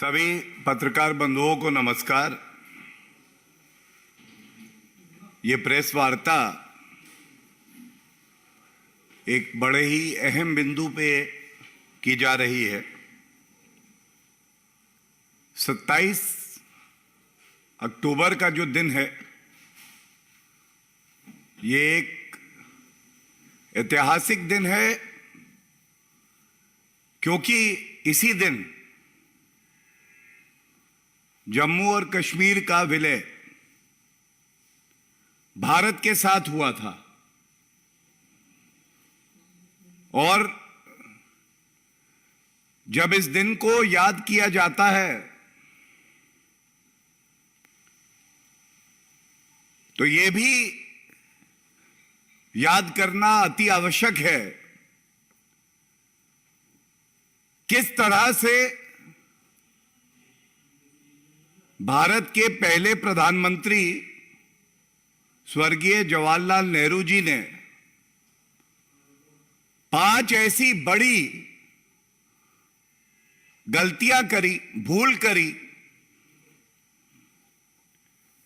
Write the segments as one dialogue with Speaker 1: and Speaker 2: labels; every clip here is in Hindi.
Speaker 1: सभी पत्रकार बंधुओं को नमस्कार। ये प्रेस वार्ता एक बड़े ही अहम बिंदु पे की जा रही है। 27 अक्टूबर का जो दिन है, ये एक ऐतिहासिक दिन है, क्योंकि इसी दिन जम्मू और कश्मीर का विलय भारत के साथ हुआ था। और जब इस दिन को याद किया जाता है तो यह भी याद करना अति आवश्यक है किस तरह से भारत के पहले प्रधानमंत्री स्वर्गीय जवाहरलाल नेहरू जी ने 5 ऐसी बड़ी गलतियां करी, भूल करी,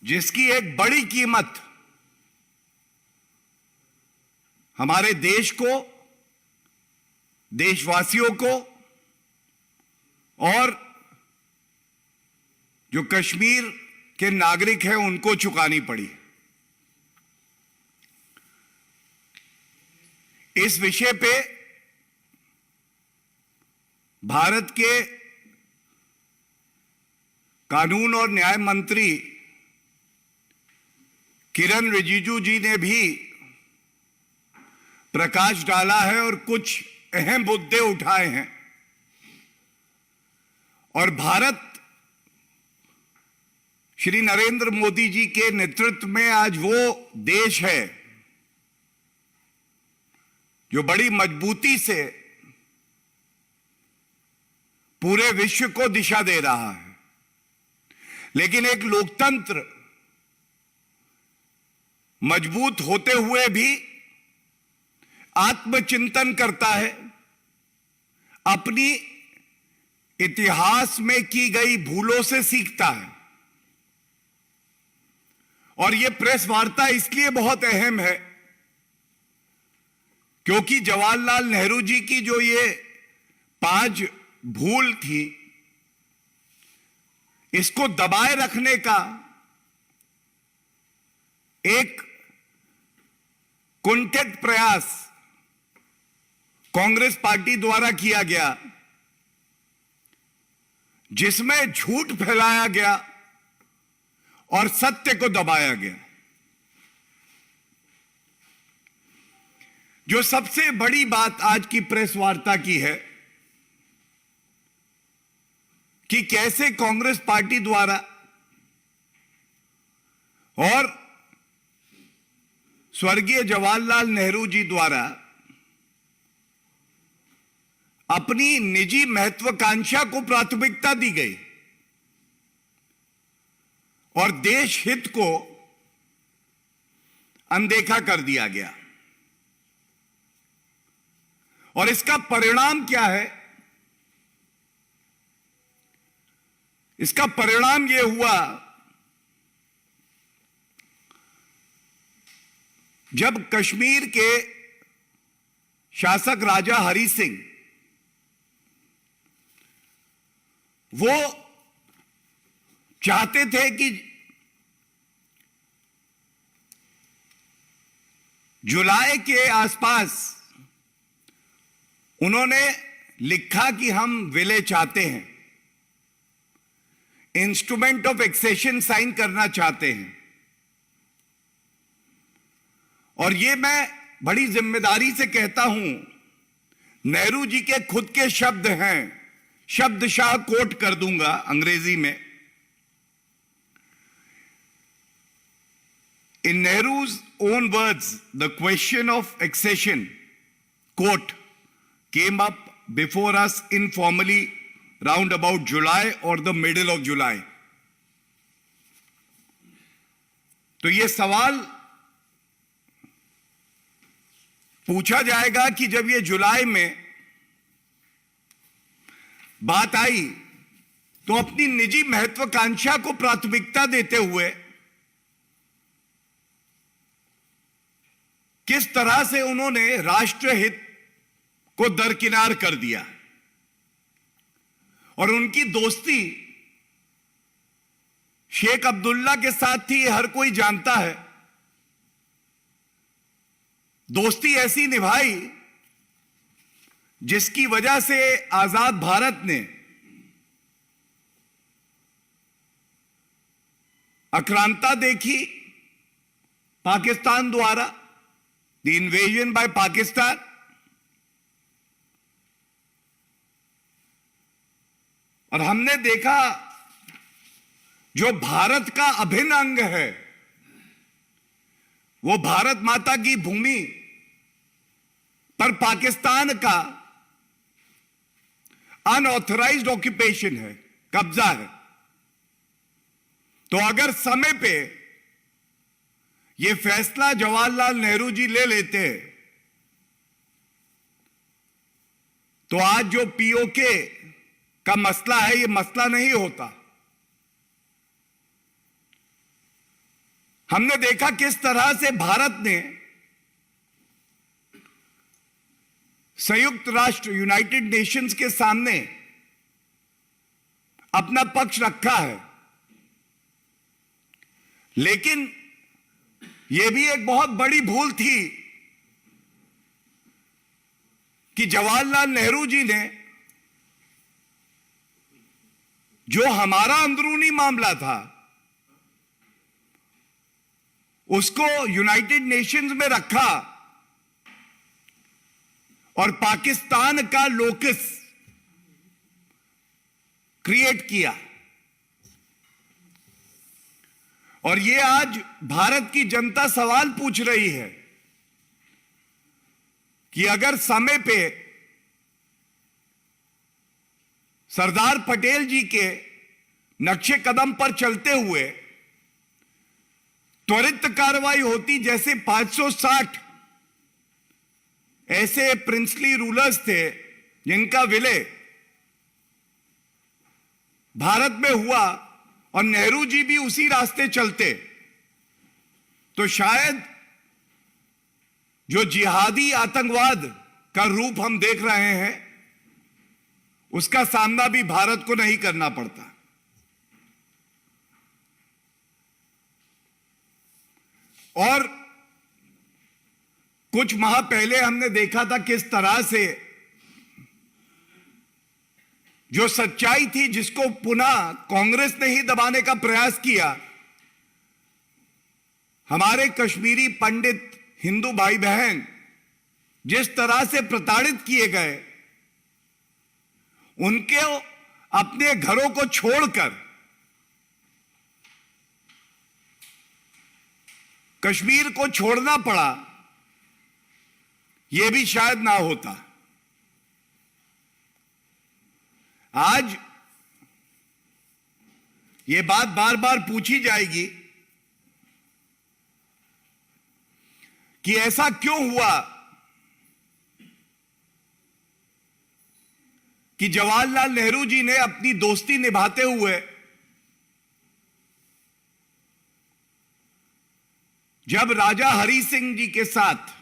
Speaker 1: जिसकी एक बड़ी कीमत हमारे देश को, देशवासियों को और जो कश्मीर के नागरिक हैं उनको चुकानी पड़ी। इस विषय पे भारत के कानून और न्याय मंत्री किरण रिजिजू जी ने भी प्रकाश डाला है और कुछ अहम मुद्दे उठाए हैं। और भारत श्री नरेंद्र मोदी जी के नेतृत्व में आज वो देश है जो बड़ी मजबूती से पूरे विश्व को दिशा दे रहा है। लेकिन एक लोकतंत्र मजबूत होते हुए भी आत्मचिंतन करता है, अपनी इतिहास में की गई भूलों से सीखता है। और यह प्रेस वार्ता इसलिए बहुत अहम है क्योंकि जवाहरलाल नेहरू जी की जो ये 5 भूल थी, इसको दबाए रखने का एक कुंठित प्रयास कांग्रेस पार्टी द्वारा किया गया, जिसमें झूठ फैलाया गया और सत्य को दबाया गया। जो सबसे बड़ी बात आज की प्रेस वार्ता की है कि कैसे कांग्रेस पार्टी द्वारा और स्वर्गीय जवाहरलाल नेहरू जी द्वारा अपनी निजी महत्वाकांक्षा को प्राथमिकता दी गई और देश हित को अनदेखा कर दिया गया। और इसका परिणाम क्या है? इसका परिणाम यह हुआ, जब कश्मीर के शासक राजा हरि सिंह वो चाहते थे कि जुलाई के आसपास, उन्होंने लिखा कि हम विलय चाहते हैं, इंस्ट्रूमेंट ऑफ एक्सेशन साइन करना चाहते हैं। और ये मैं बड़ी जिम्मेदारी से कहता हूं, नेहरू जी के खुद के शब्द हैं, शब्दशाह कोट कर दूंगा अंग्रेजी में। In Nehru's own words, the question of accession, quote, came up before us informally round about July or the middle of July. तो ये सवाल पूछा जाएगा कि जब ये जुलाई में बात आई तो अपनी निजी महत्वाकांक्षा को प्राथमिकता देते हुए किस तरह से उन्होंने राष्ट्रहित को दरकिनार कर दिया। और उनकी दोस्ती शेख अब्दुल्ला के साथ थी, हर कोई जानता है। दोस्ती ऐसी निभाई जिसकी वजह से आजाद भारत ने आक्रांता देखी पाकिस्तान द्वारा, द इन्वेजन बाय पाकिस्तान। और हमने देखा जो भारत का अभिन्न अंग है, वो भारत माता की भूमि पर पाकिस्तान का अनऑथराइज्ड ऑक्यूपेशन है, कब्जा है। तो अगर समय पे ये फैसला जवाहरलाल नेहरू जी ले लेते तो आज जो पीओके का मसला है, ये मसला नहीं होता। हमने देखा किस तरह से भारत ने संयुक्त राष्ट्र यूनाइटेड नेशंस के सामने अपना पक्ष रखा है। लेकिन यह भी एक बहुत बड़ी भूल थी कि जवाहरलाल नेहरू जी ने जो हमारा अंदरूनी मामला था उसको यूनाइटेड नेशंस में रखा और पाकिस्तान का लोकस क्रिएट किया। और ये आज भारत की जनता सवाल पूछ रही है कि अगर समय पे सरदार पटेल जी के नक्शे कदम पर चलते हुए त्वरित कार्रवाई होती, जैसे 560 ऐसे प्रिंसली रूलर्स थे जिनका विलय भारत में हुआ और नेहरू जी भी उसी रास्ते चलते, तो शायद जो जिहादी आतंकवाद का रूप हम देख रहे हैं उसका सामना भी भारत को नहीं करना पड़ता। और कुछ माह पहले हमने देखा था किस तरह से जो सच्चाई थी जिसको पुनः कांग्रेस ने ही दबाने का प्रयास किया, हमारे कश्मीरी पंडित हिंदू भाई बहन जिस तरह से प्रताड़ित किए गए, उनके अपने घरों को छोड़कर कश्मीर को छोड़ना पड़ा, यह भी शायद ना होता। आज यह बात बार बार पूछी जाएगी कि ऐसा क्यों हुआ कि जवाहरलाल नेहरू जी ने अपनी दोस्ती निभाते हुए जब राजा हरि सिंह जी के साथ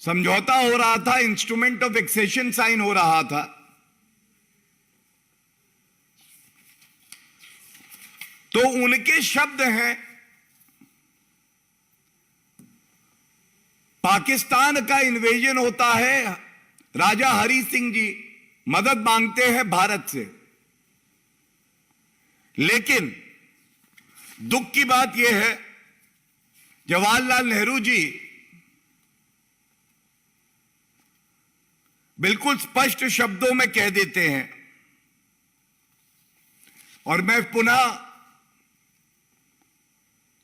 Speaker 1: समझौता हो रहा था, इंस्ट्रूमेंट ऑफ एक्सेशन साइन हो रहा था, तो उनके शब्द हैं, पाकिस्तान का इन्वेजन होता है, राजा हरि सिंह जी मदद मांगते हैं भारत से। लेकिन दुख की बात यह है, जवाहरलाल नेहरू जी बिल्कुल स्पष्ट शब्दों में कह देते हैं, और मैं पुनः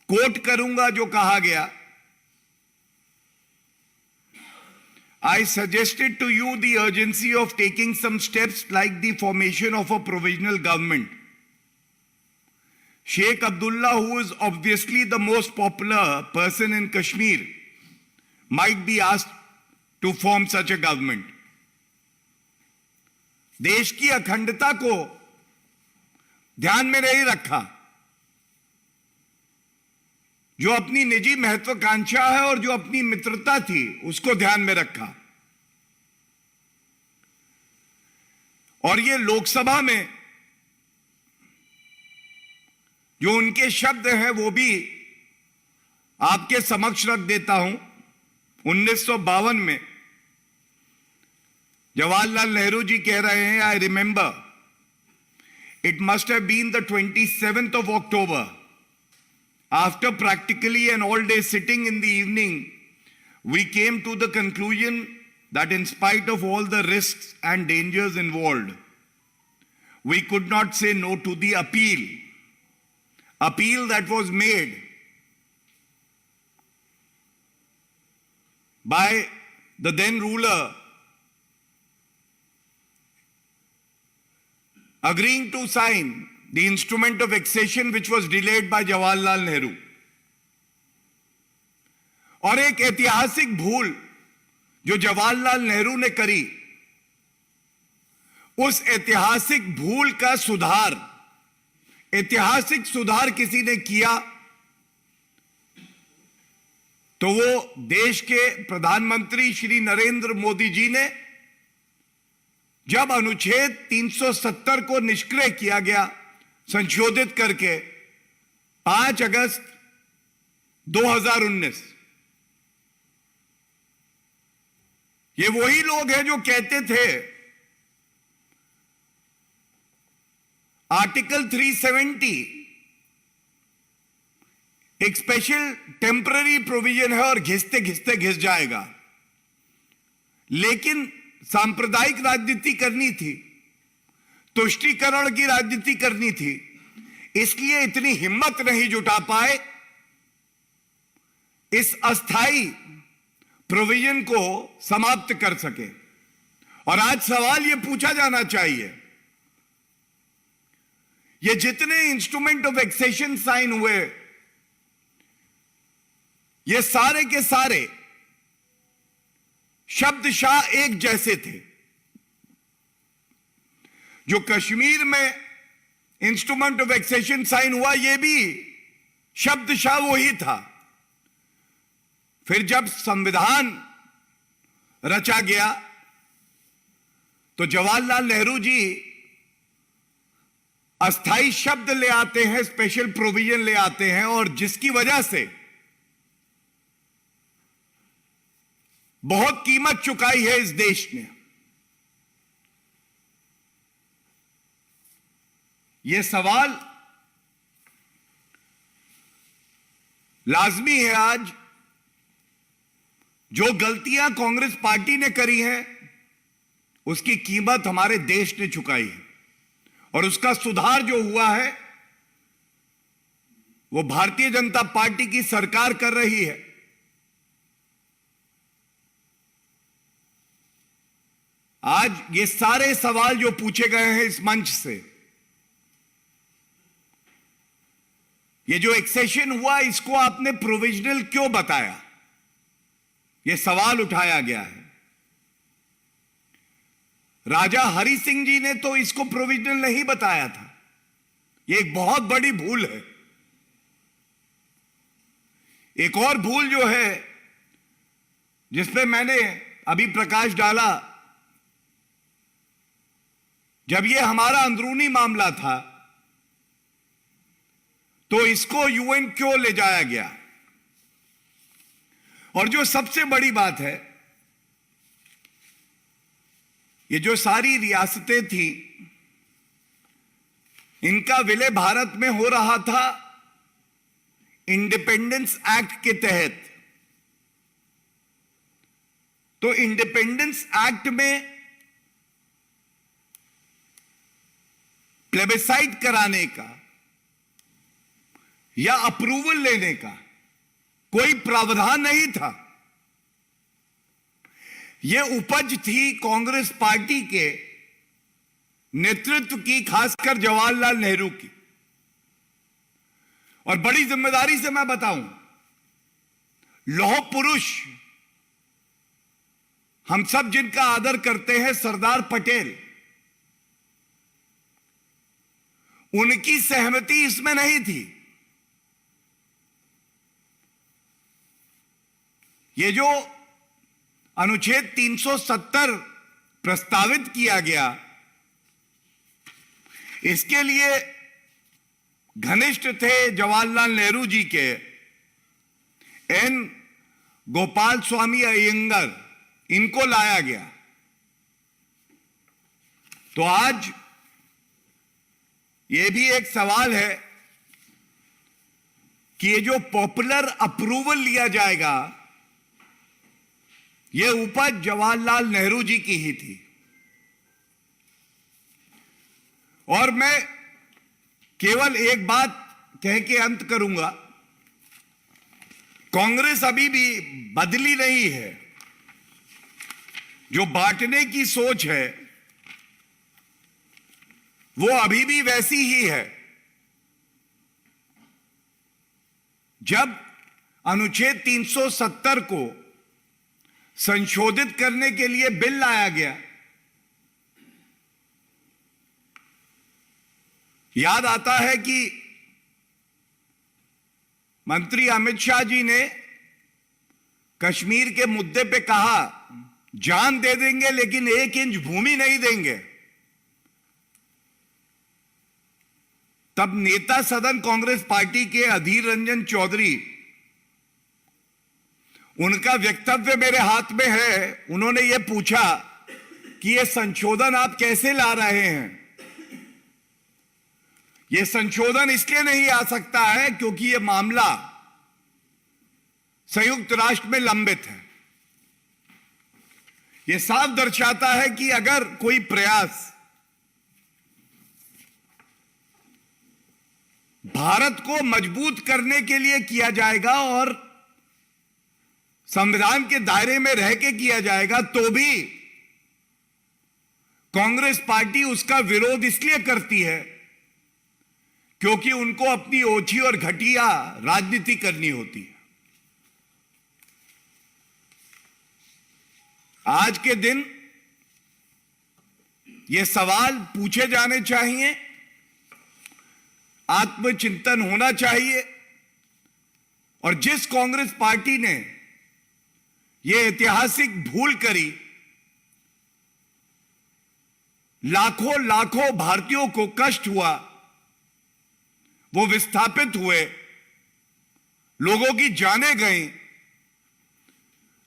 Speaker 1: कोट करूंगा जो कहा गया, I suggested to you the urgency of taking some steps like the formation of a provisional government. Sheikh Abdullah, who is obviously the most popular person in Kashmir, might be asked to form such a government. देश की अखंडता को ध्यान में नहीं रखा, जो अपनी निजी महत्वाकांक्षा है और जो अपनी मित्रता थी उसको ध्यान में रखा। और ये लोकसभा में जो उनके शब्द हैं वो भी आपके समक्ष रख देता हूं। 1952 में जवाहरलाल नेहरू जी कह रहे हैं, I remember it must have been the 27th of October. After practically an all-day sitting in the evening, we came to the conclusion that in spite of all the risks and dangers involved, we could not say no to the appeal that was made by the then ruler, agreeing to sign the instrument of accession which was delayed by Jawaharlal Nehru. और एक ऐतिहासिक भूल जो जवाहरलाल नेहरू ने करी, उस ऐतिहासिक भूल का सुधार, ऐतिहासिक सुधार किसी ने किया तो वो देश के प्रधानमंत्री श्री नरेंद्र मोदी जी ने, जब अनुच्छेद 370 को निष्क्रिय किया गया संशोधित करके 5 अगस्त 2019। ये वही लोग हैं जो कहते थे आर्टिकल 370 एक स्पेशल टेम्पररी प्रोविजन है और घिसते घिसते घिस जाएगा, लेकिन सांप्रदायिक राजनीति करनी थी, तुष्टीकरण की राजनीति करनी थी, इसलिए इतनी हिम्मत नहीं जुटा पाए इस अस्थाई प्रोविजन को समाप्त कर सके। और आज सवाल यह पूछा जाना चाहिए, ये जितने इंस्ट्रूमेंट ऑफ एक्सेशन साइन हुए, ये सारे के सारे शब्दशाह एक जैसे थे। जो कश्मीर में इंस्ट्रूमेंट ऑफ एक्सेशन साइन हुआ, यह भी शब्दशाह वही था। फिर जब संविधान रचा गया तो जवाहरलाल नेहरू जी अस्थाई शब्द ले आते हैं, स्पेशल प्रोविजन ले आते हैं, और जिसकी वजह से बहुत कीमत चुकाई है इस देश ने। यह सवाल लाजमी है आज, जो गलतियां कांग्रेस पार्टी ने करी हैं उसकी कीमत हमारे देश ने चुकाई है, और उसका सुधार जो हुआ है वो भारतीय जनता पार्टी की सरकार कर रही है। आज ये सारे सवाल जो पूछे गए हैं इस मंच से, ये जो एक्सेशन हुआ इसको आपने प्रोविजनल क्यों बताया, ये सवाल उठाया गया है। राजा हरि सिंह जी ने तो इसको प्रोविजनल नहीं बताया था, ये एक बहुत बड़ी भूल है। एक और भूल जो है जिसपे मैंने अभी प्रकाश डाला, जब ये हमारा अंदरूनी मामला था तो इसको यूएन क्यों ले जाया गया। और जो सबसे बड़ी बात है, ये जो सारी रियासतें थी इनका विलय भारत में हो रहा था इंडिपेंडेंस एक्ट के तहत। तो इंडिपेंडेंस एक्ट में प्लेबिसाइट कराने का या अप्रूवल लेने का कोई प्रावधान नहीं था। यह उपज थी कांग्रेस पार्टी के नेतृत्व की, खासकर जवाहरलाल नेहरू की। और बड़ी जिम्मेदारी से मैं बताऊं, लौह पुरुष हम सब जिनका आदर करते हैं, सरदार पटेल, उनकी सहमति इसमें नहीं थी। ये जो अनुच्छेद 370 प्रस्तावित किया गया, इसके लिए घनिष्ठ थे जवाहरलाल नेहरू जी के एन गोपाल स्वामी अयंगर, इनको लाया गया। तो आज ये भी एक सवाल है कि ये जो पॉपुलर अप्रूवल लिया जाएगा, ये उपज जवाहरलाल नेहरू जी की ही थी। और मैं केवल एक बात कह के अंत करूंगा, कांग्रेस अभी भी बदली नहीं है। जो बांटने की सोच है वो अभी भी वैसी ही है। जब अनुच्छेद 370 को संशोधित करने के लिए बिल लाया गया, याद आता है कि मंत्री अमित शाह जी ने कश्मीर के मुद्दे पे कहा, जान दे देंगे लेकिन 1 इंच भूमि नहीं देंगे। तब नेता सदन कांग्रेस पार्टी के अधीर रंजन चौधरी, उनका वक्तव्य मेरे हाथ में है, उन्होंने यह पूछा कि यह संशोधन आप कैसे ला रहे हैं। यह संशोधन इसलिए नहीं आ सकता है क्योंकि यह मामला संयुक्त राष्ट्र में लंबित है। यह साफ दर्शाता है कि अगर कोई प्रयास भारत को मजबूत करने के लिए किया जाएगा और संविधान के दायरे में रह के किया जाएगा, तो भी कांग्रेस पार्टी उसका विरोध इसलिए करती है क्योंकि उनको अपनी ओछी और घटिया राजनीति करनी होती है। आज के दिन ये सवाल पूछे जाने चाहिए, आत्मचिंतन होना चाहिए। और जिस कांग्रेस पार्टी ने यह ऐतिहासिक भूल करी, लाखों लाखों भारतीयों को कष्ट हुआ, वो विस्थापित हुए, लोगों की जानें गईं,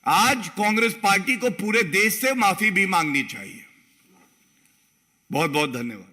Speaker 1: आज कांग्रेस पार्टी को पूरे देश से माफी भी मांगनी चाहिए। बहुत बहुत धन्यवाद।